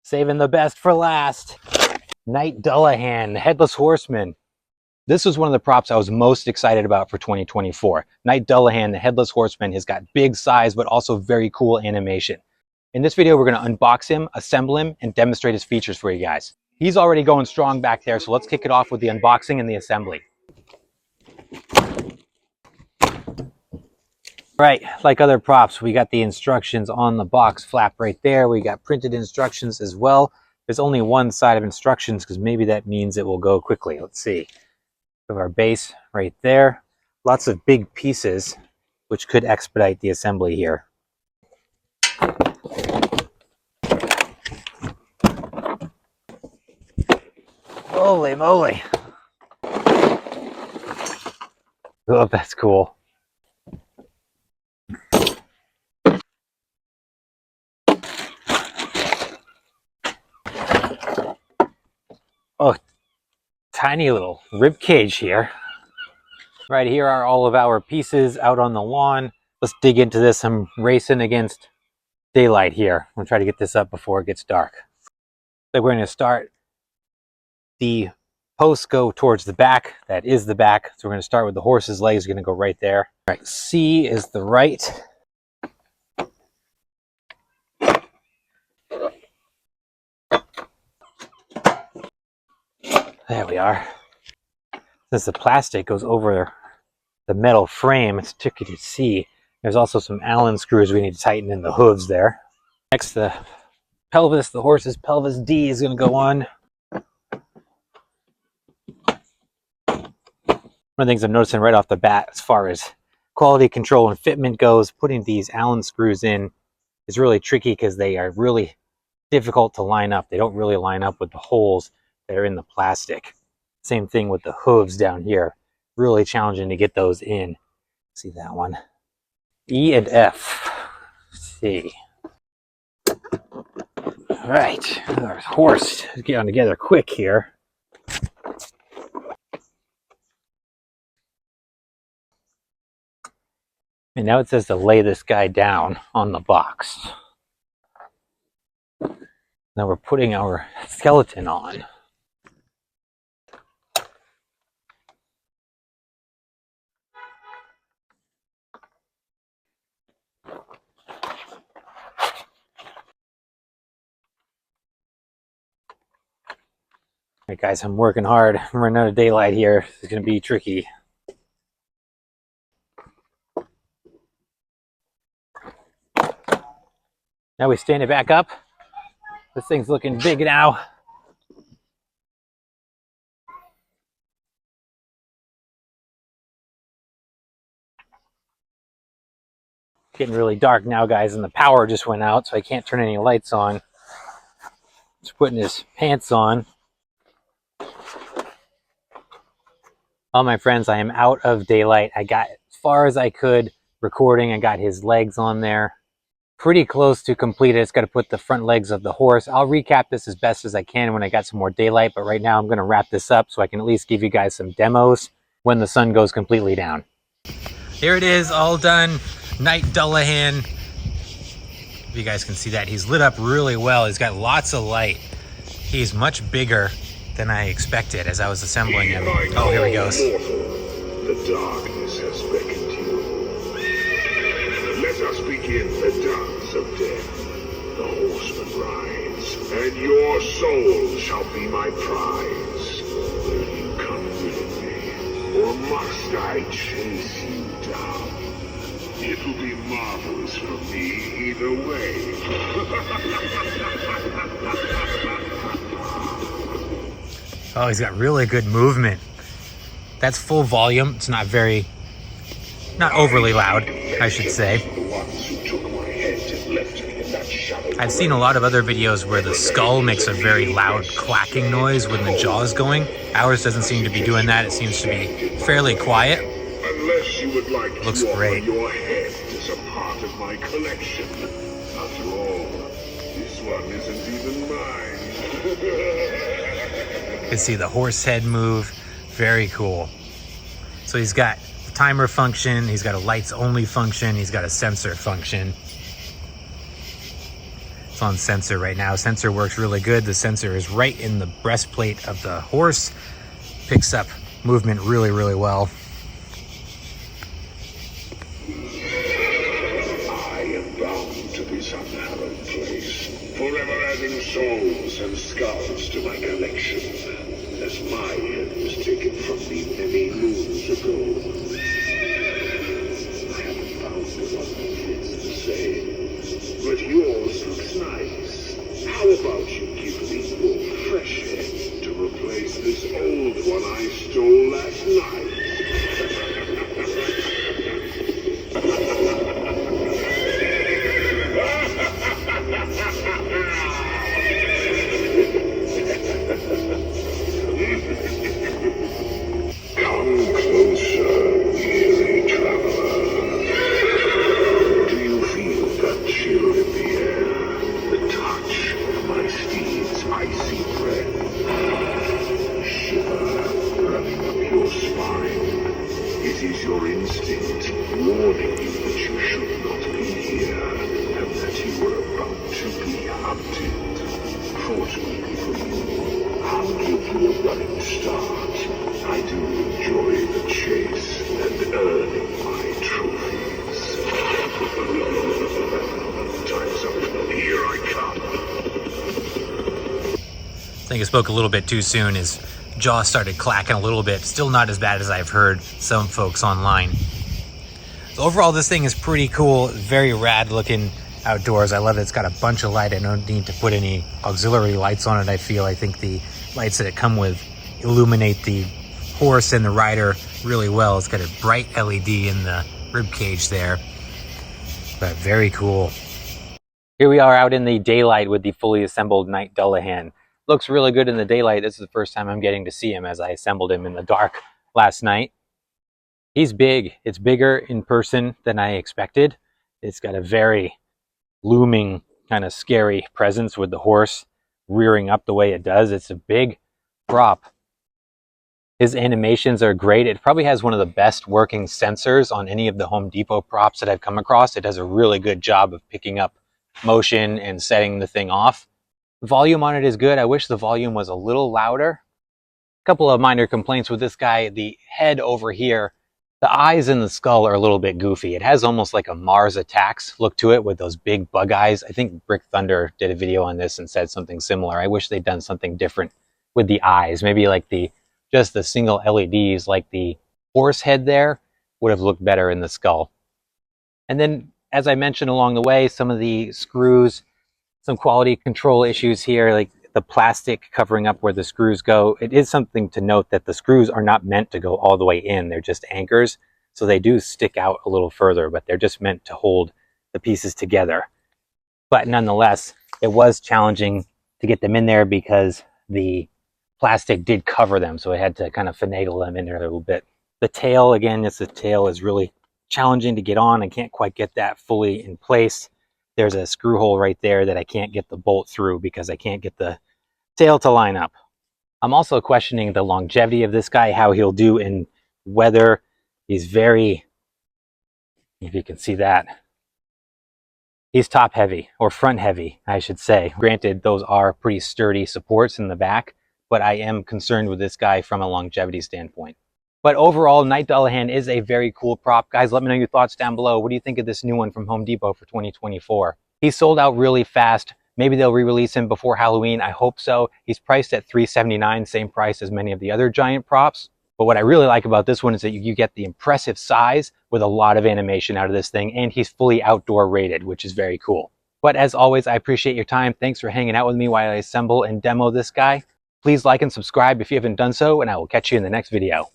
Saving the best for last. Knight Dullahan, the Headless Horseman. This was one of the props I was most excited about for 2024. Knight Dullahan, the Headless Horseman, has got big size, but also very cool animation. In this video, we're going to unbox him, assemble him, and demonstrate his features for you guys. He's already going strong back there, so let's kick it off with the unboxing and the assembly. Right, like other props, we got the instructions on the box flap right there. We got printed instructions as well. There's only one side of instructions because maybe that means it will go quickly. Let's see. We have our base right there. Lots of big pieces, which could expedite the assembly here. Holy moly. Oh, that's cool. Oh, tiny little rib cage here. Right here are all of our pieces out on the lawn. Let's dig into this. I'm racing against daylight here. I'm gonna try to get this up before it gets dark. So we're gonna start. The posts go towards the back. That is the back. So we're gonna start with the horse's legs. Gonna go right there. All right, C is the right. There we are. Since the plastic goes over the metal frame, it's tricky to see. There's also some Allen screws we need to tighten in the hooves there. Next, the pelvis, the horse's pelvis D is going to go on. One of the things I'm noticing right off the bat as far as quality control and fitment goes, putting these Allen screws in is really tricky because they are really difficult to line up. They don't really line up with the holes that are in the plastic. Same thing with the hooves down here. Really challenging to get those in. See that one? E and F. Let's see. All right, our horse is getting together quick here. And now it says to lay this guy down on the box. Now we're putting our skeleton on. All right, guys, I'm working hard. I'm running out of daylight here. It's going to be tricky. Now we stand it back up. This thing's looking big now. Getting really dark now, guys, and the power just went out, so I can't turn any lights on. Just putting his pants on. All my friends, I am out of daylight. I got as far as I could recording. I got his legs on there. Pretty close to completed. It's got to put the front legs of the horse. I'll recap this as best as I can when I got some more daylight, but right now I'm going to wrap this up so I can at least give you guys some demos when the sun goes completely down. Here it is, all done. Knight Dullahan. If you guys can see that, he's lit up really well. He's got lots of light. He's much bigger than I expected as I was assembling him. Oh, here he goes. The darkness has beckoned you. Let us begin the dance of death. The horseman rides, and your soul shall be my prize. Will you come with me, or must I chase you down? It will be marvelous for me either way. Oh, he's got really good movement. That's full volume. It's not overly loud, I should say. I've seen a lot of other videos where the skull makes a very loud clacking noise when the jaw is going. Ours doesn't seem to be doing that. It seems to be fairly quiet. Unless you would like Looks great. Your head is a part of my collection. After all, this one isn't even mine. You can see the horse head move. Very cool. So he's got the timer function, he's got a lights only function, he's got a sensor function. It's on sensor right now. Sensor works really good. The sensor is right in the breastplate of the horse. Picks up movement really, really well. I am bound to this unhallowed place, forever adding souls and skulls to my collection, as my head was taken from me many moons ago. I haven't found the one that fits the same, but yours looks nice. How about you give me your fresh head to replace this old one I stole last night? Come closer, weary traveler. Do you feel that chill in the air? The touch of my steed's icy breath? Shiver running up your spine. It is your instinct warning you that you should not be here, and that you were about to be hunted. Fortunately for you, I'll give you a running start. I do enjoy the chase and earning my trophies. Time's up. Here I come. I think I spoke a little bit too soon. His jaw started clacking a little bit. Still not as bad as I've heard some folks online. So overall, this thing is pretty cool. Very rad looking outdoors. I love that it's got a bunch of light. I don't need to put any auxiliary lights on it. I think the lights that it come with illuminate the horse and the rider really well. It's got a bright LED in the rib cage there, but very cool. Here we are out in the daylight with the fully assembled Knight Dullahan. Looks really good in the daylight. This is the first time I'm getting to see him, as I assembled him in the dark last night. He's big. It's bigger in person than I expected. It's got a very looming, kind of scary presence with the horse rearing up the way it does. It's a big prop. His animations are great. It probably has one of the best working sensors on any of the Home Depot props that I've come across. It does a really good job of picking up motion and setting the thing off. The volume on it is good. I wish the volume was a little louder. A couple of minor complaints with this guy. The head over here, the eyes and the skull are a little bit goofy. It has almost like a Mars Attacks look to it with those big bug eyes. I think Brick Thunder did a video on this and said something similar. I wish they'd done something different with the eyes. Maybe like just the single LEDs, like the horse head there, would have looked better in the skull. And then, as I mentioned along the way, some of the screws, some quality control issues here, like the plastic covering up where the screws go. It is something to note that the screws are not meant to go all the way in. They're just anchors, so they do stick out a little further, but they're just meant to hold the pieces together. But nonetheless, it was challenging to get them in there because the plastic did cover them, so I had to kind of finagle them in there a little bit. The tail, again, the tail is really challenging to get on. I can't quite get that fully in place. There's a screw hole right there that I can't get the bolt through because I can't get the tail to line up. I'm also questioning the longevity of this guy, how he'll do in weather. He's very, if you can see that, he's top heavy, or front heavy, I should say. Granted, those are pretty sturdy supports in the back, but I am concerned with this guy from a longevity standpoint. But overall, Knight Dullahan is a very cool prop. Guys, let me know your thoughts down below. What do you think of this new one from Home Depot for 2024? He sold out really fast. Maybe they'll re-release him before Halloween. I hope so. He's priced at $379, same price as many of the other giant props. But what I really like about this one is that you get the impressive size with a lot of animation out of this thing, and he's fully outdoor rated, which is very cool. But as always, I appreciate your time. Thanks for hanging out with me while I assemble and demo this guy. Please like and subscribe if you haven't done so, and I will catch you in the next video.